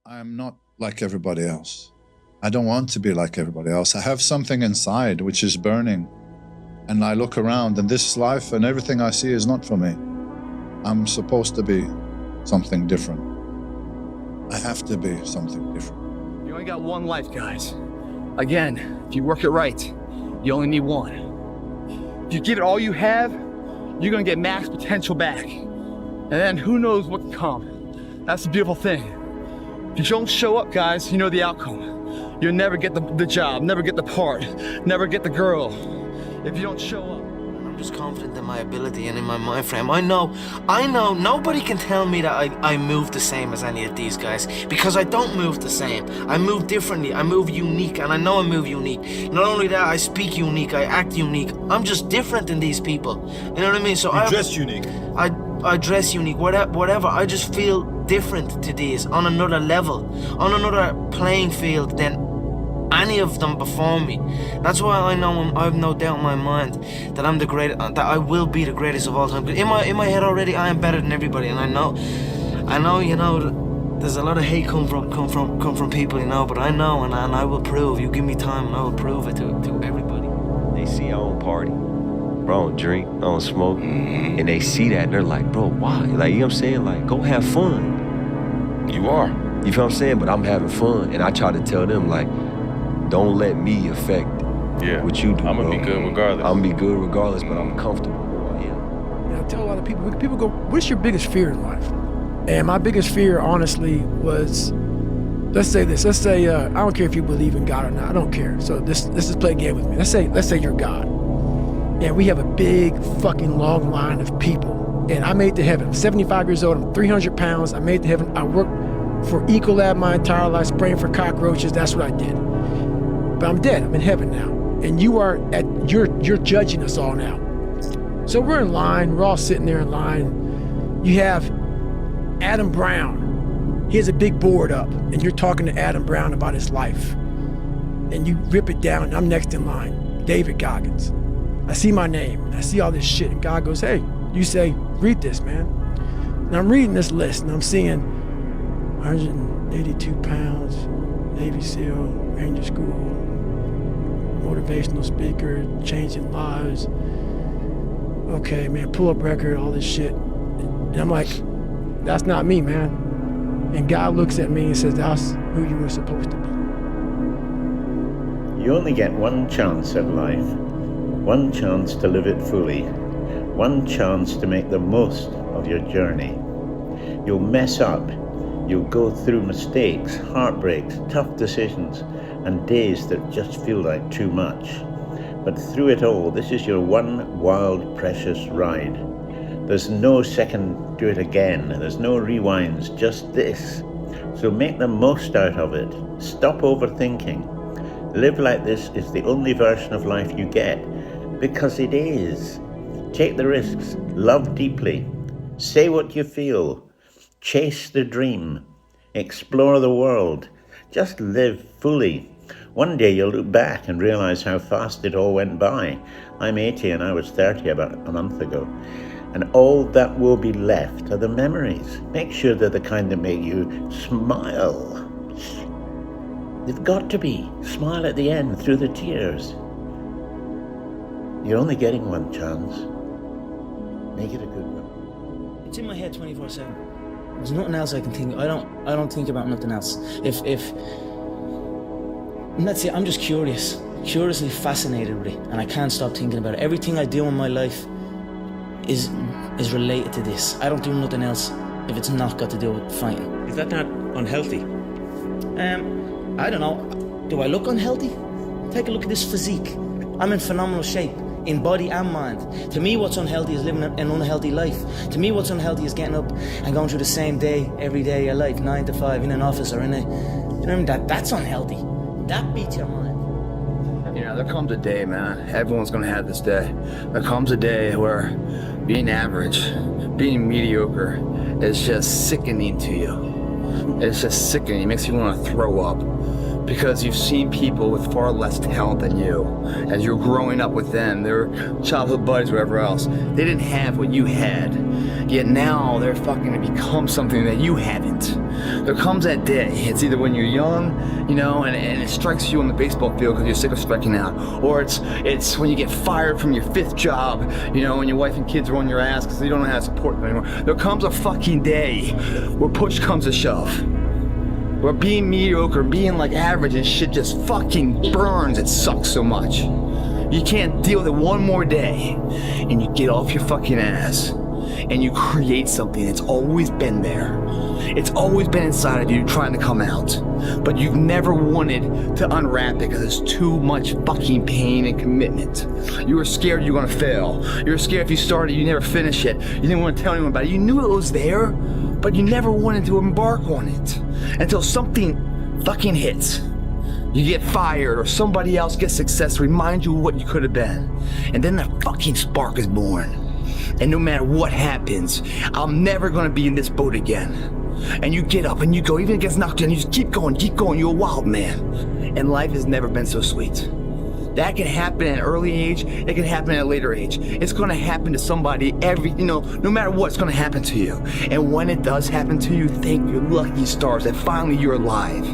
I'm not like everybody else. I don't want to be like everybody else. I have something inside which is burning. And I look around and this life and everything I see is not for me. I'm supposed to be something different. I have to be something different. You only got one life, guys. Again, if you work it right, you only need one. If you give it all you have, you're gonna get max potential back. And then who knows what can come. That's the beautiful thing. If you don't show up, guys, you know the outcome. You'll never get the job, never get the part, never get the girl. If you don't show up. I'm just confident in my ability and in my mind frame. I know, nobody can tell me that I move the same as any of these guys, because I don't move the same. I move differently, I move unique, and I know I move unique. Not only that, I speak unique, I act unique. I'm just different than these people. You know what I mean? So you dress unique. I dress unique, whatever. I just feel different to these, on another level, on another playing field than any of them before me. That's why I know I have no doubt in my mind that I'm the greatest, that I will be the greatest of all time. But in my head already, I am better than everybody, and I know, you know, there's a lot of hate come from people, you know. But I know, and I will prove. You give me time, and I will prove it to everybody. They see I don't party, bro, I don't drink, I don't smoke, and they see that and they're like, bro, why? Like, you know what I'm saying? Like, go have fun. You are. You feel what I'm saying? But I'm having fun, and I try to tell them, like, don't let me affect what you do. I'm gonna bro. be good regardless. I'm gonna be good regardless, but I'm comfortable who I am. You know, I tell a lot of people go, what's your biggest fear in life? And my biggest fear, honestly, was, let's say this. Let's say, I don't care if you believe in God or not. I don't care. So let's just play a game with me. Let's say you're God. And we have a big fucking long line of people. And I made it to heaven. I'm 75 years old. I'm 300 pounds. I made it to heaven. I worked for Ecolab my entire life, spraying for cockroaches. That's what I did. But I'm dead. I'm in heaven now. And you're judging us all now. So we're in line. We're all sitting there in line. You have Adam Brown. He has a big board up, and you're talking to Adam Brown about his life. And you rip it down, and I'm next in line, David Goggins. I see my name, and I see all this shit, and God goes, hey, you say, read this, man. And I'm reading this list, and I'm seeing 182 pounds, Navy SEAL, Ranger School, motivational speaker, changing lives. Okay, man, pull-up record, all this shit. And I'm like, that's not me, man. And God looks at me and says, that's who you were supposed to be. You only get one chance at life, one chance to live it fully, one chance to make the most of your journey. You'll mess up, you'll go through mistakes, heartbreaks, tough decisions, and days that just feel like too much. But through it all, this is your one wild, precious ride. There's no second do it again, there's no rewinds, just this. So make the most out of it. Stop overthinking. Live like this is the only version of life you get, because it is. Take the risks, love deeply, say what you feel, chase the dream, explore the world, just live fully. One day you'll look back and realize how fast it all went by. I'm 80 and I was 30 about a month ago. And all that will be left are the memories. Make sure they're the kind that make you smile. They've got to be. Smile at the end through the tears. You're only getting one chance. Make it a good one. It's in my head 24/7. There's nothing else I can think of. I don't think about nothing else. And that's it. I'm just curiously fascinated with it, and I can't stop thinking about it. Everything I do in my life is related to this. I don't do nothing else if it's not got to do with fighting. Is that not unhealthy? I don't know. Do I look unhealthy? Take a look at this physique. I'm in phenomenal shape, in body and mind. To me, what's unhealthy is living an unhealthy life. To me, what's unhealthy is getting up and going through the same day, every day of your life, 9 to 5, in an office or in a, you know what I mean? That's unhealthy. That beats your mind. You know, there comes a day, man. Everyone's gonna have this day. There comes a day where being average, being mediocre is just sickening to you. It's just sickening. It makes you want to throw up. Because you've seen people with far less talent than you. As you're growing up with them, their childhood buddies, whatever else, they didn't have what you had. Yet now they're fucking to become something that you haven't. There comes that day. It's either when you're young, you know, and it strikes you on the baseball field because you're sick of striking out, or it's when you get fired from your 5th job, you know, and your wife and kids are on your ass because they don't know how to support them anymore. There comes a fucking day where push comes to shove, where being mediocre, being like average and shit just fucking burns. It sucks so much. You can't deal with it one more day, and you get off your fucking ass and you create something that's always been there. It's always been inside of you trying to come out, but you've never wanted to unwrap it because it's too much fucking pain and commitment. You were scared you were gonna fail. You were scared if you started, you never finish it. You didn't want to tell anyone about it. You knew it was there, but you never wanted to embark on it until something fucking hits. You get fired or somebody else gets success, remind you of what you could have been. And then that fucking spark is born. And no matter what happens, I'm never gonna be in this boat again. And you get up and you go, even if it gets knocked down, you just keep going, you're a wild man. And life has never been so sweet. That can happen at an early age, it can happen at a later age. It's gonna happen to somebody no matter what, it's gonna happen to you. And when it does happen to you, thank your lucky stars that finally you're alive.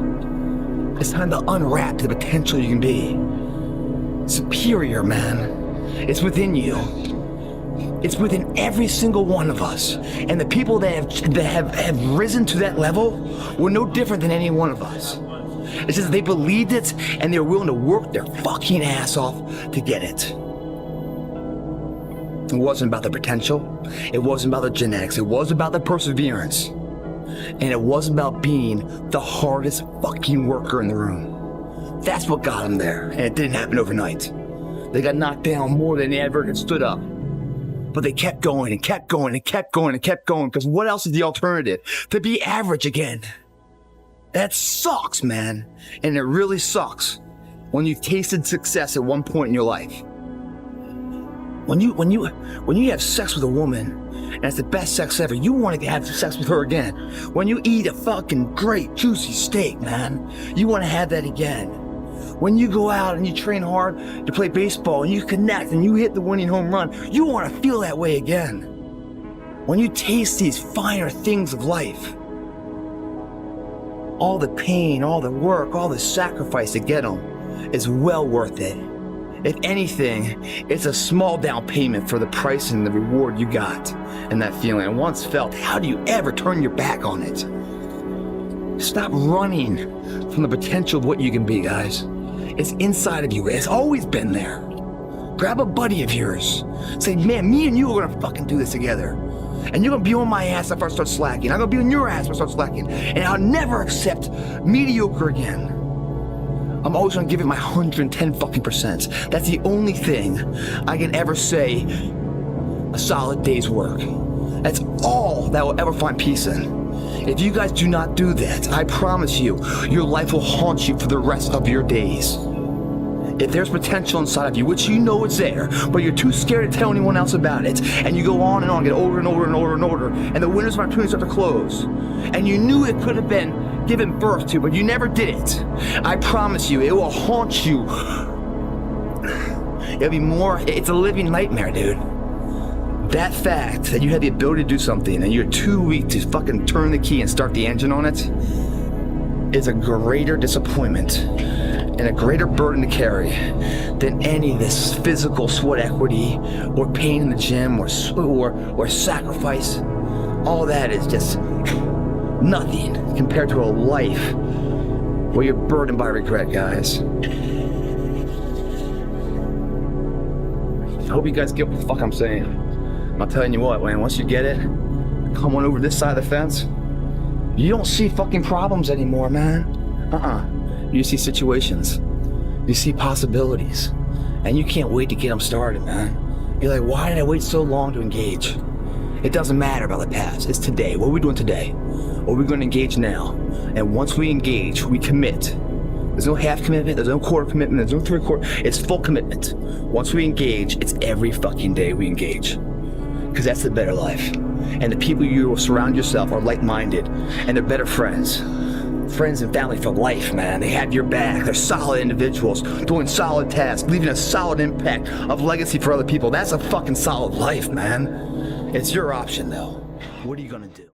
It's time to unwrap the potential you can be. Superior, man. It's within you. It's within every single one of us. And the people that have risen to that level were no different than any one of us. It's just they believed it and they were willing to work their fucking ass off to get it. It wasn't about the potential. It wasn't about the genetics. It was about the perseverance. And it wasn't about being the hardest fucking worker in the room. That's what got them there. And it didn't happen overnight. They got knocked down more than they ever had stood up. But they kept going and kept going and kept going and kept going, because what else is the alternative? To be average again. That sucks, man. And it really sucks when you've tasted success at one point in your life. When you have sex with a woman and it's the best sex ever, you want to have sex with her again. When you eat a fucking great juicy steak, man, you want to have that again. When you go out and you train hard to play baseball and you connect and you hit the winning home run, you want to feel that way again. When you taste these finer things of life, all the pain, all the work, all the sacrifice to get them is well worth it. If anything, it's a small down payment for the price and the reward you got and that feeling. And once felt, how do you ever turn your back on it? Stop running from the potential of what you can be, guys. It's inside of you. It's always been there. Grab a buddy of yours. Say, man, me and you are gonna fucking do this together. And you're gonna be on my ass if I start slacking. I'm gonna be on your ass if I start slacking. And I'll never accept mediocre again. I'm always gonna give it my 110 fucking %. That's the only thing I can ever say a solid day's work. That's all that will ever find peace in. If you guys do not do that, I promise you, your life will haunt you for the rest of your days. If there's potential inside of you, which you know is there, but you're too scared to tell anyone else about it, and you go on and on, get older and older and older and older, and the windows of opportunity start to close, and you knew it could have been given birth to, but you never did it, I promise you, it will haunt you. It'll be more, it's a living nightmare, dude. That fact that you had the ability to do something and you're too weak to fucking turn the key and start the engine on it is a greater disappointment and a greater burden to carry than any of this physical sweat equity or pain in the gym or sacrifice. All that is just nothing compared to a life where you're burdened by regret, guys. I hope you guys get what the fuck I'm saying. I'm telling you what, man, once you get it, come on over this side of the fence, you don't see fucking problems anymore, man. You see situations. You see possibilities. And you can't wait to get them started, man. You're like, why did I wait so long to engage? It doesn't matter about the past. It's today. What are we doing today? What are we going to engage now? And once we engage, we commit. There's no half commitment, there's no quarter commitment, there's no three-quarter. It's full commitment. Once we engage, it's every fucking day we engage. Because that's the better life. And the people you will surround yourself are like-minded, and they're better friends. Friends and family for life, man. They have your back. They're solid individuals doing solid tasks, leaving a solid impact of legacy for other people. That's a fucking solid life, man. It's your option, though. What are you gonna do?